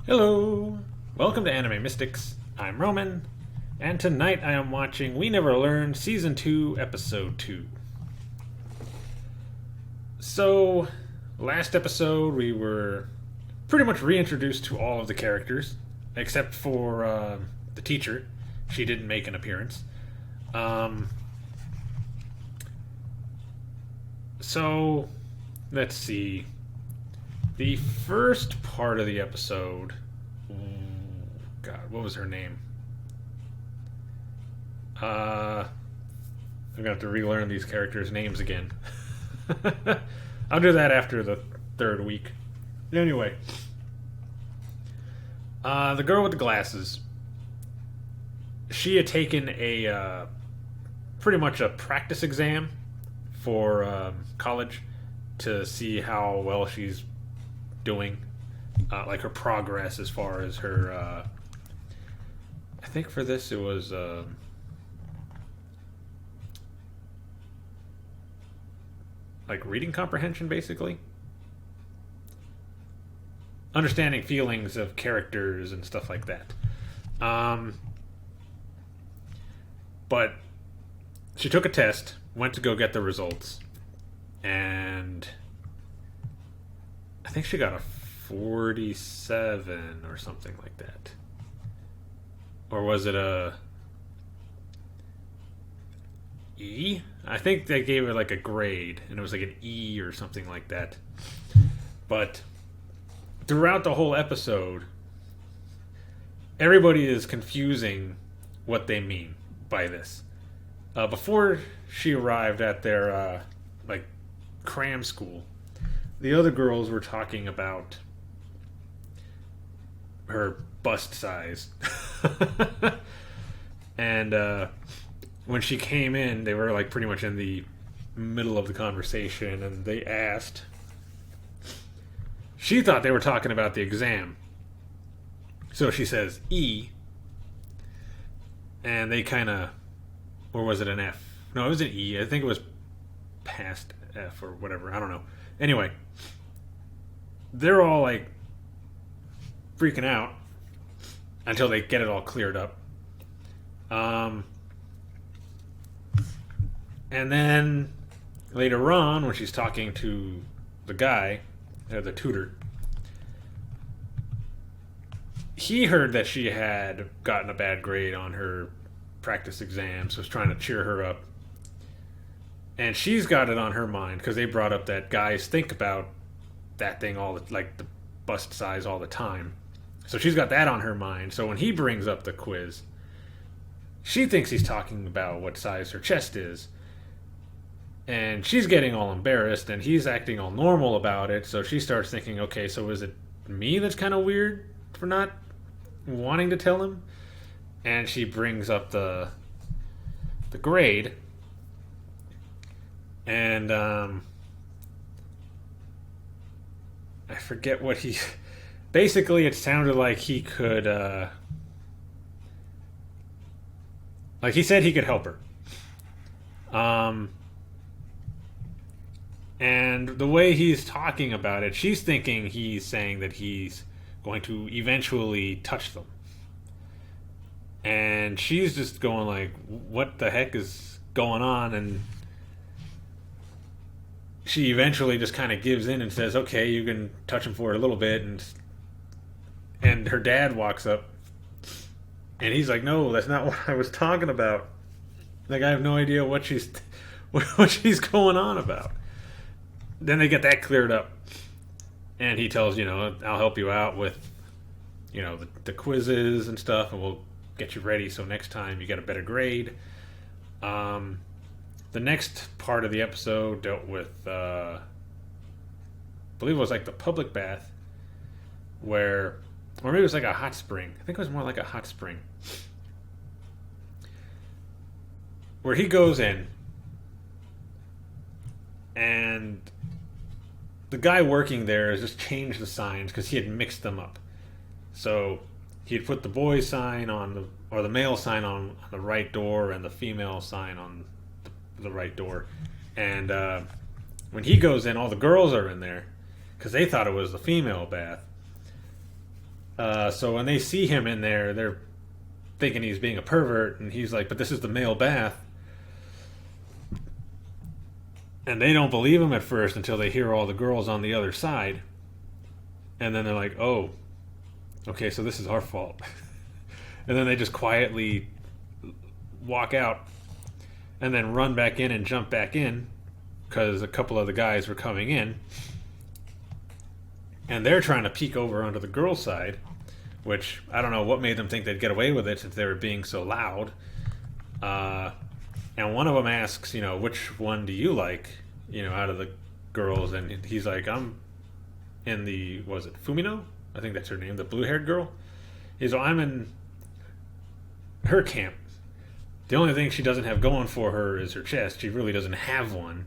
Hello! Welcome to Anime Mystics. I'm Roman, and tonight I am watching We Never Learned Season 2, Episode 2. So, last episode we were pretty much reintroduced to all of the characters, except for the teacher. She didn't make an appearance. So, let's see. The first part of the episode. God, what was her name? I'm gonna have to relearn these characters' names again. I'll do that after the third week. Anyway, the girl with the glasses. She had taken a pretty much a practice exam for college to see how well she's doing, like her progress as far as her. I think for this it was like reading comprehension, basically. Understanding feelings of characters and stuff like that. But she took a test, went to go get the results, and I think she got a 47 or something like that. Or was it a E? I think they gave her like a grade, and it was like an E or something like that. But throughout the whole episode, everybody is confusing what they mean by this. Before she arrived at their like cram school, the other girls were talking about her bust size. And when she came in, they were like pretty much in the middle of the conversation, and they asked. She thought they were talking about the exam. So she says E. And they kind of. Or was it an F? No, it was an E. I think it was past F or whatever. I don't know. Anyway, they're all like freaking out until they get it all cleared up. And then later on, when she's talking to the guy, the tutor, he heard that she had gotten a bad grade on her practice exam, so was trying to cheer her up. And she's got it on her mind because they brought up that guys think about that thing like the bust size all the time. So she's got that on her mind. So when he brings up the quiz, she thinks he's talking about what size her chest is. And she's getting all embarrassed, and he's acting all normal about it. So she starts thinking, okay, so is it me that's kind of weird for not wanting to tell him? And she brings up the grade. And I forget what he. Basically, it sounded like he could. Like he said he could help her. And the way he's talking about it, she's thinking he's saying that he's going to eventually touch them. And she's just going like, what the heck is going on? And she eventually just kind of gives in and says, okay, you can touch him for a little bit. And her dad walks up, and he's like, no, that's not what I was talking about. Like, I have no idea what she's going on about. Then they get that cleared up, and he tells, I'll help you out with, the quizzes and stuff, and we'll get you ready so next time you get a better grade. The next part of the episode dealt with, I believe it was like the public bath, or maybe it was like a hot spring. I think it was more like a hot spring, where he goes in, and the guy working there has just changed the signs because he had mixed them up. So he had put the boy sign or the male sign on the right door, and the female sign on the right door. And when he goes in, all the girls are in there because they thought it was the female bath. So when they see him in there, they're thinking he's being a pervert, and he's like, "But this is the male bath." And they don't believe him at first until they hear all the girls on the other side. And then they're like, "Oh, okay, so this is our fault." And then they just quietly walk out and then run back in and jump back in because a couple of the guys were coming in. And they're trying to peek over onto the girls' side, which I don't know what made them think they'd get away with it since they were being so loud. And one of them asks, which one do you like, out of the girls? And he's like, I'm in the, was it Fumino? I think that's her name, the blue-haired girl. He's like, I'm in her camp. The only thing she doesn't have going for her is her chest. She really doesn't have one.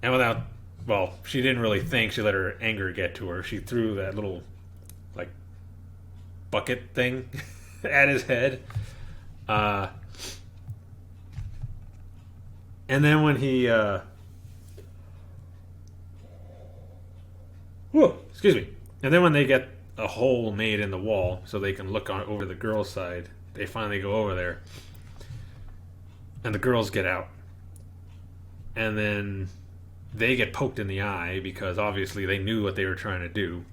And she didn't really think. She let her anger get to her. She threw that little, bucket thing at his head. And then when he, excuse me. And then when they get a hole made in the wall so they can look over the girls' side, they finally go over there. And the girls get out. And then they get poked in the eye because obviously they knew what they were trying to do.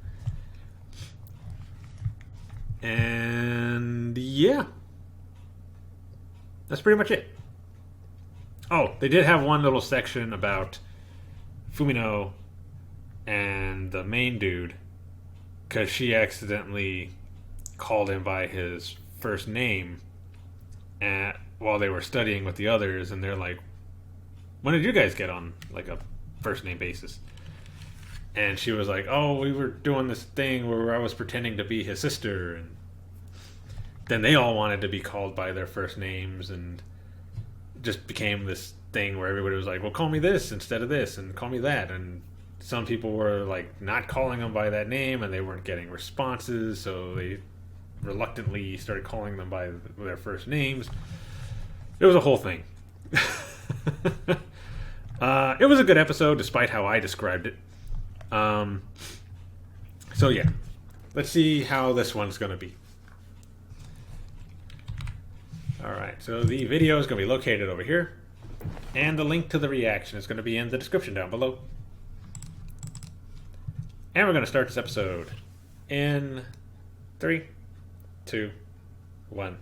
And yeah. That's pretty much it. Oh, they did have one little section about Fumino and the main dude because she accidentally called him by his first name while they were studying with the others, and they're like, when did you guys get on a first name basis? And she was like, oh, we were doing this thing where I was pretending to be his sister, and then they all wanted to be called by their first names, and it just became this thing where everybody was like, well, call me this instead of this, and call me that, and some people were not calling them by that name, and they weren't getting responses, so they reluctantly started calling them by their first names. It was a whole thing. It was a good episode, despite how I described it. So yeah, let's see how this one's going to be. Alright, so the video is going to be located over here, and the link to the reaction is going to be in the description down below. And we're going to start this episode in 3, 2, 1.